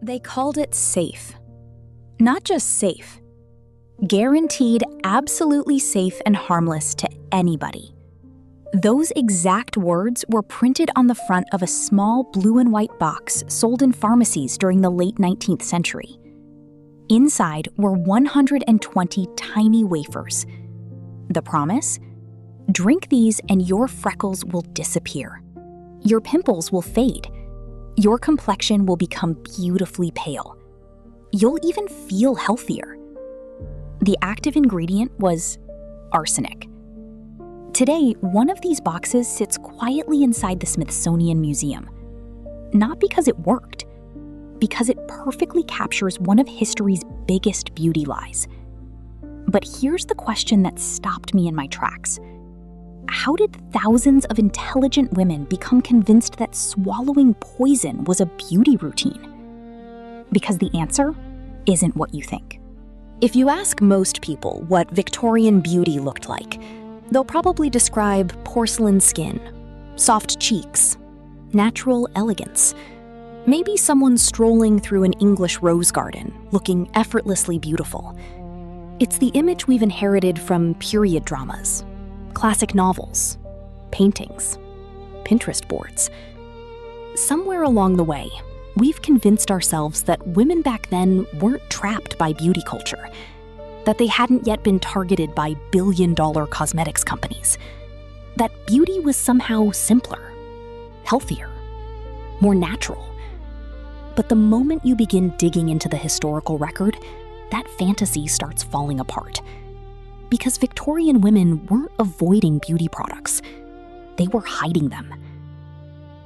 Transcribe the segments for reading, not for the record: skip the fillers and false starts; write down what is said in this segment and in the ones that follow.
They called it safe. Not just safe. Guaranteed absolutely safe and harmless to anybody. Those exact words were printed on the front of a small blue and white box sold in pharmacies during the late 19th century. Inside were 120 tiny wafers. The promise? Drink these and your freckles will disappear. Your pimples will fade. Your complexion will become beautifully pale. You'll even feel healthier. The active ingredient was arsenic. Today, one of these boxes sits quietly inside the Smithsonian Museum. Not because it worked, because it perfectly captures one of history's biggest beauty lies. But here's the question that stopped me in my tracks. How did thousands of intelligent women become convinced that swallowing poison was a beauty routine? Because the answer isn't what you think. If you ask most people what Victorian beauty looked like, they'll probably describe porcelain skin, soft cheeks, natural elegance. Maybe someone strolling through an English rose garden, looking effortlessly beautiful. It's the image we've inherited from period dramas, classic novels, paintings, Pinterest boards. Somewhere along the way, we've convinced ourselves that women back then weren't trapped by beauty culture, that they hadn't yet been targeted by billion-dollar cosmetics companies, that beauty was somehow simpler, healthier, more natural. But the moment you begin digging into the historical record, that fantasy starts falling apart. Because Victorian women weren't avoiding beauty products, they were hiding them.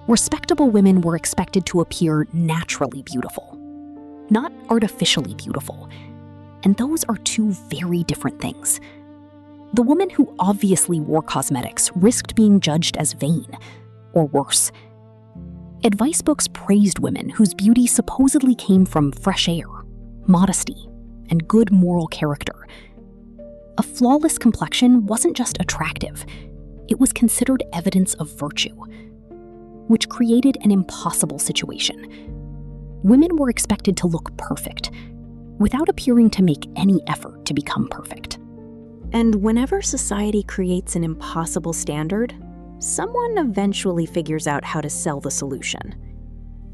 Respectable women were expected to appear naturally beautiful, not artificially beautiful. And those are two very different things. The woman who obviously wore cosmetics risked being judged as vain, or worse. Advice books praised women whose beauty supposedly came from fresh air, modesty, and good moral character. A flawless complexion wasn't just attractive, it was considered evidence of virtue, which created an impossible situation. Women were expected to look perfect, without appearing to make any effort to become perfect. And whenever society creates an impossible standard, someone eventually figures out how to sell the solution.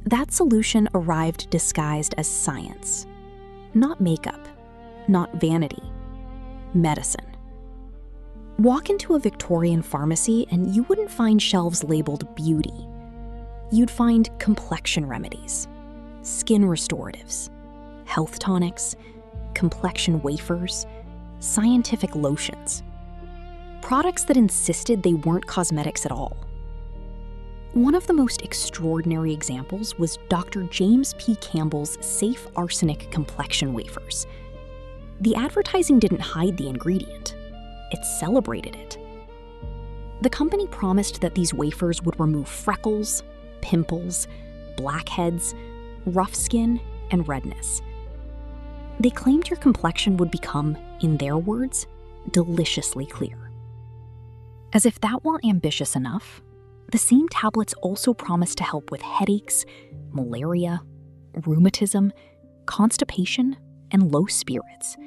That solution arrived disguised as science. Not makeup, not vanity, medicine. Walk into a Victorian pharmacy and you wouldn't find shelves labeled beauty. You'd find complexion remedies, skin restoratives, health tonics, complexion wafers, scientific lotions. Products that insisted they weren't cosmetics at all. One of the most extraordinary examples was Dr. James P. Campbell's safe arsenic complexion wafers. The advertising didn't hide the ingredient, it celebrated it. The company promised that these wafers would remove freckles, pimples, blackheads, rough skin, and redness. They claimed your complexion would become, in their words, deliciously clear. As if that weren't ambitious enough, the same tablets also promised to help with headaches, malaria, rheumatism, constipation, and low spirits.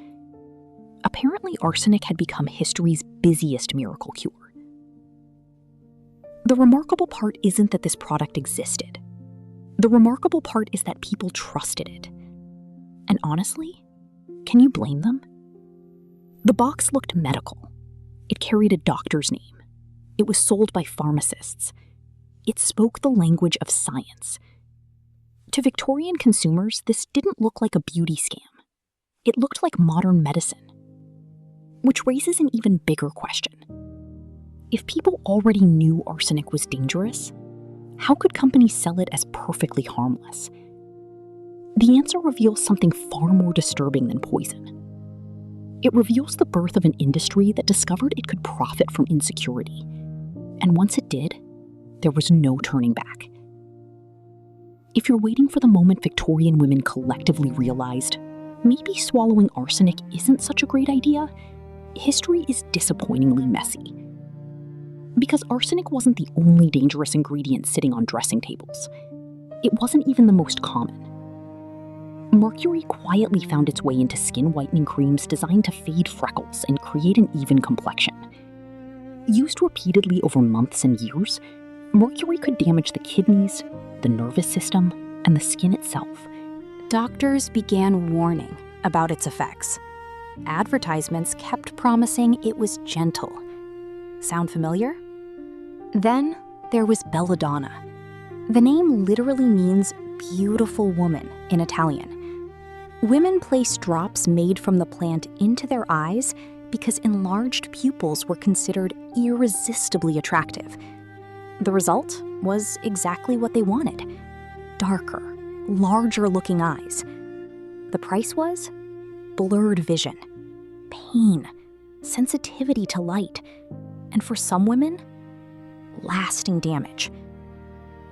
Apparently, arsenic had become history's busiest miracle cure. The remarkable part isn't that this product existed. The remarkable part is that people trusted it. And honestly, can you blame them? The box looked medical. It carried a doctor's name. It was sold by pharmacists. It spoke the language of science. To Victorian consumers, this didn't look like a beauty scam. It looked like modern medicine. Which raises an even bigger question. If people already knew arsenic was dangerous, how could companies sell it as perfectly harmless? The answer reveals something far more disturbing than poison. It reveals the birth of an industry that discovered it could profit from insecurity. And once it did, there was no turning back. If you're waiting for the moment Victorian women collectively realized, maybe swallowing arsenic isn't such a great idea, history is disappointingly messy. Because arsenic wasn't the only dangerous ingredient sitting on dressing tables. It wasn't even the most common. Mercury quietly found its way into skin whitening creams designed to fade freckles and create an even complexion. Used repeatedly over months and years, mercury could damage the kidneys, the nervous system, and the skin itself. Doctors began warning about its effects. Advertisements kept promising it was gentle. Sound familiar? Then there was belladonna. The name literally means beautiful woman in Italian. Women placed drops made from the plant into their eyes because enlarged pupils were considered irresistibly attractive. The result was exactly what they wanted: darker, larger-looking eyes. The price was blurred vision, pain, sensitivity to light, and for some women, lasting damage.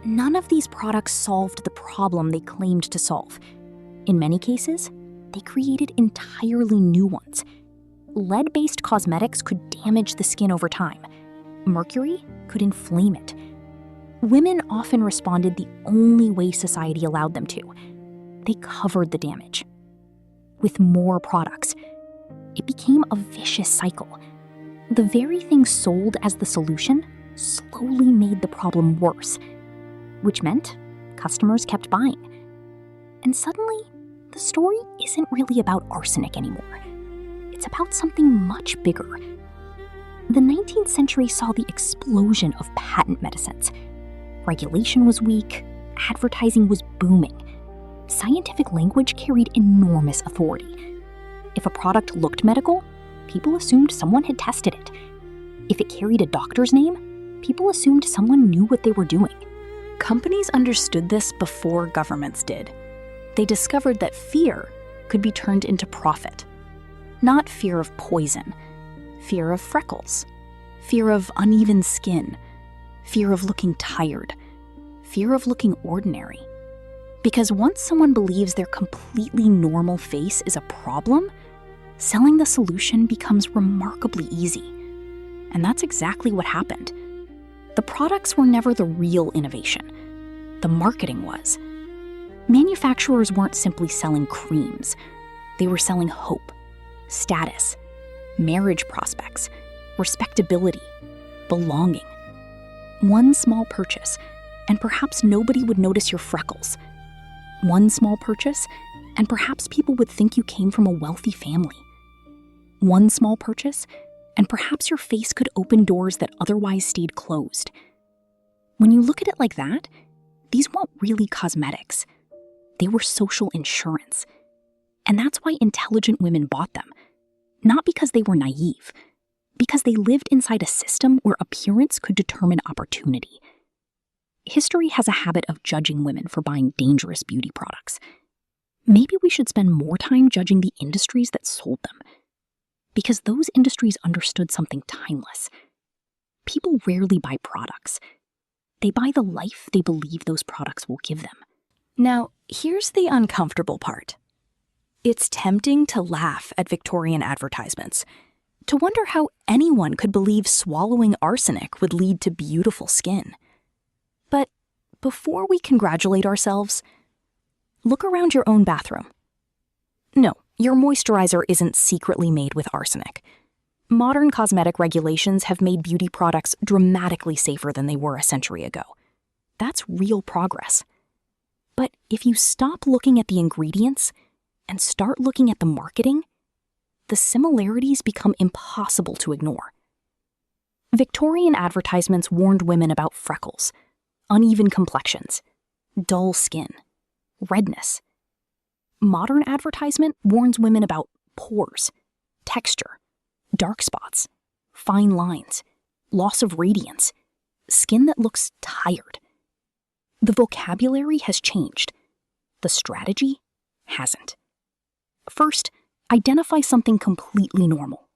None of these products solved the problem they claimed to solve. In many cases, they created entirely new ones. Lead-based cosmetics could damage the skin over time. Mercury could inflame it. Women often responded the only way society allowed them to. They covered the damage with more products. It became a vicious cycle. The very thing sold as the solution slowly made the problem worse, which meant customers kept buying. And suddenly, the story isn't really about arsenic anymore. It's about something much bigger. The 19th century saw the explosion of patent medicines. Regulation was weak, advertising was booming. Scientific language carried enormous authority. If a product looked medical, people assumed someone had tested it. If it carried a doctor's name, people assumed someone knew what they were doing. Companies understood this before governments did. They discovered that fear could be turned into profit. Not fear of poison, fear of freckles, fear of uneven skin, fear of looking tired, fear of looking ordinary. Because once someone believes their completely normal face is a problem, selling the solution becomes remarkably easy. And that's exactly what happened. The products were never the real innovation. The marketing was. Manufacturers weren't simply selling creams. They were selling hope, status, marriage prospects, respectability, belonging. One small purchase, and perhaps nobody would notice your freckles. One small purchase, and perhaps people would think you came from a wealthy family. One small purchase, and perhaps your face could open doors that otherwise stayed closed. When you look at it like that, these weren't really cosmetics. They were social insurance. And that's why intelligent women bought them. Not because they were naive, because they lived inside a system where appearance could determine opportunity. History has a habit of judging women for buying dangerous beauty products. Maybe we should spend more time judging the industries that sold them. Because those industries understood something timeless. People rarely buy products. They buy the life they believe those products will give them. Now, here's the uncomfortable part. It's tempting to laugh at Victorian advertisements, to wonder how anyone could believe swallowing arsenic would lead to beautiful skin. But before we congratulate ourselves, look around your own bathroom. No, your moisturizer isn't secretly made with arsenic. Modern cosmetic regulations have made beauty products dramatically safer than they were a century ago. That's real progress. But if you stop looking at the ingredients and start looking at the marketing, the similarities become impossible to ignore. Victorian advertisements warned women about freckles, uneven complexions, dull skin, redness. Modern advertisement warns women about pores, texture, dark spots, fine lines, loss of radiance, skin that looks tired. The vocabulary has changed. The strategy hasn't. First, identify something completely normal.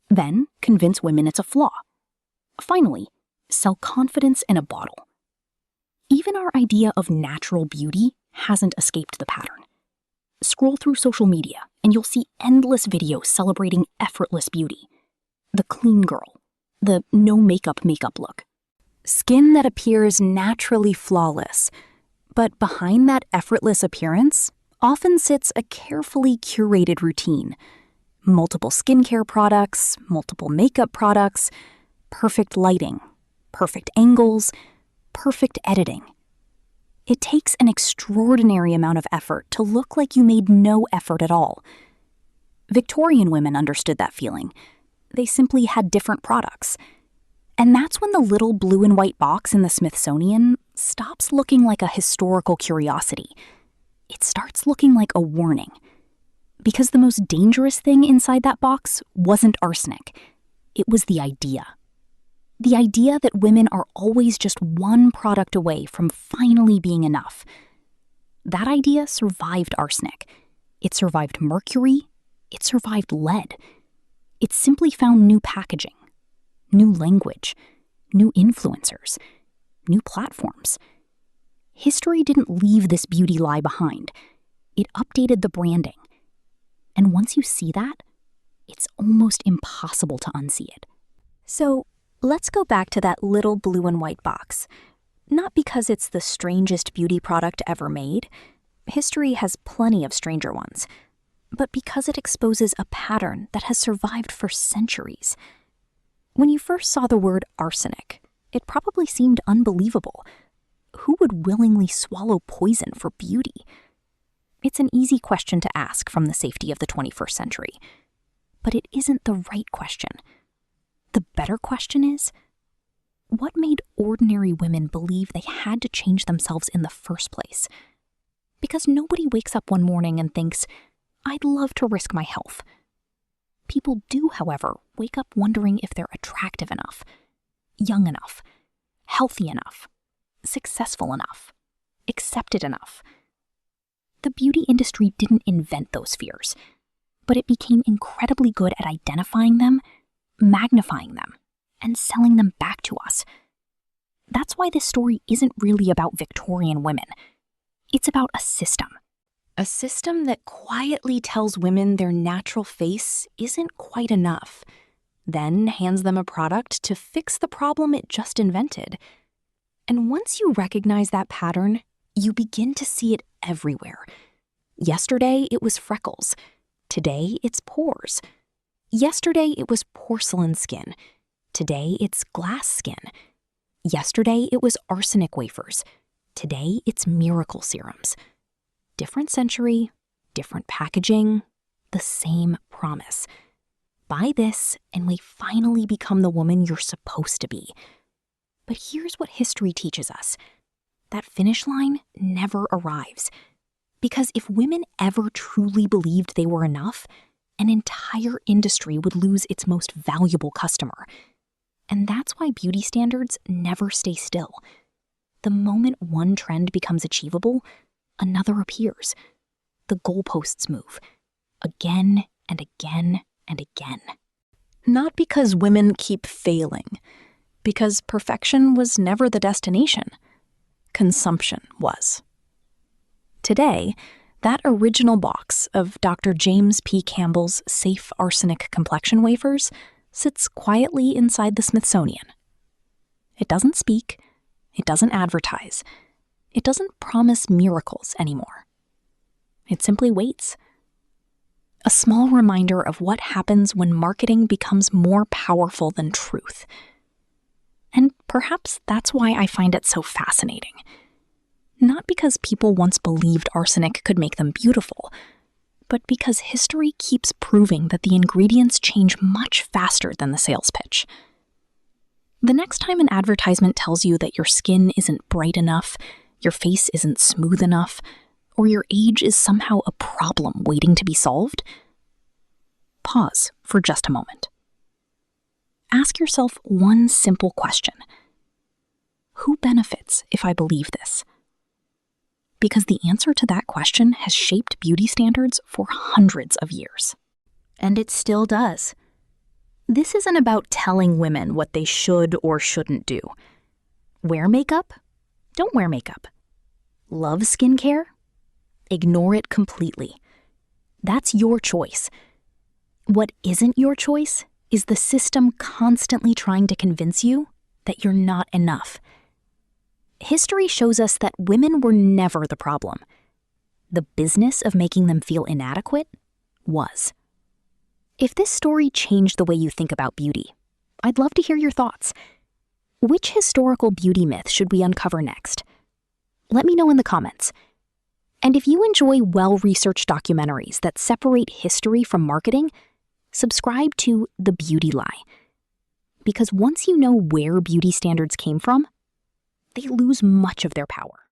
Then, convince women it's a flaw. Finally, sell confidence in a bottle. Even our idea of natural beauty hasn't escaped the pattern. Scroll through social media and you'll see endless videos celebrating effortless beauty. The clean girl, the no makeup look. Skin that appears naturally flawless, but behind that effortless appearance often sits a carefully curated routine. Multiple skincare products, multiple makeup products, perfect lighting, perfect angles, perfect editing. It takes an extraordinary amount of effort to look like you made no effort at all. Victorian women understood that feeling. They simply had different products. And that's when the little blue and white box in the Smithsonian stops looking like a historical curiosity. It starts looking like a warning. Because the most dangerous thing inside that box wasn't arsenic. It was the idea. The idea that women are always just one product away from finally being enough. That idea survived arsenic. It survived mercury. It survived lead. It simply found new packaging, new language, new influencers, new platforms. History didn't leave this beauty lie behind. It updated the branding. And once you see that, it's almost impossible to unsee it. So let's go back to that little blue and white box. Not because it's the strangest beauty product ever made. History has plenty of stranger ones. But because it exposes a pattern that has survived for centuries. When you first saw the word arsenic, it probably seemed unbelievable. Who would willingly swallow poison for beauty? It's an easy question to ask from the safety of the 21st century. But it isn't the right question. The better question is, what made ordinary women believe they had to change themselves in the first place? Because nobody wakes up one morning and thinks, I'd love to risk my health. People do, however, wake up wondering if they're attractive enough, young enough, healthy enough, successful enough, accepted enough. The beauty industry didn't invent those fears, but it became incredibly good at identifying them, magnifying them, and selling them back to us. That's why this story isn't really about Victorian women. It's about a system. A system that quietly tells women their natural face isn't quite enough, then hands them a product to fix the problem it just invented. And once you recognize that pattern, you begin to see it everywhere. Yesterday, it was freckles. Today, it's pores. Yesterday, it was porcelain skin. Today, it's glass skin. Yesterday, it was arsenic wafers. Today, it's miracle serums. Different century, different packaging, the same promise. Buy this, and we finally become the woman you're supposed to be. But here's what history teaches us. That finish line never arrives. Because if women ever truly believed they were enough, an entire industry would lose its most valuable customer. And that's why beauty standards never stay still. The moment one trend becomes achievable, another appears. The goalposts move. Again and again and again. Not because women keep failing, because perfection was never the destination. Consumption was. Today, that original box of Dr. James P. Campbell's safe arsenic complexion wafers sits quietly inside the Smithsonian. It doesn't speak. It doesn't advertise. It doesn't promise miracles anymore. It simply waits. A small reminder of what happens when marketing becomes more powerful than truth. And perhaps that's why I find it so fascinating. Not because people once believed arsenic could make them beautiful, but because history keeps proving that the ingredients change much faster than the sales pitch. The next time an advertisement tells you that your skin isn't bright enough, your face isn't smooth enough, or your age is somehow a problem waiting to be solved, pause for just a moment. Ask yourself one simple question. Who benefits if I believe this? Because the answer to that question has shaped beauty standards for hundreds of years. And it still does. This isn't about telling women what they should or shouldn't do. Wear makeup? Don't wear makeup. Love skincare? Ignore it completely. That's your choice. What isn't your choice is the system constantly trying to convince you that you're not enough. History shows us that women were never the problem. the business of making them feel inadequate was. If this story changed the way you think about beauty, I'd love to hear your thoughts. Which historical beauty myth should we uncover next? Let me know in the comments. And if you enjoy well-researched documentaries that separate history from marketing, subscribe to The Beauty Lie. Because once you know where beauty standards came from, they lose much of their power.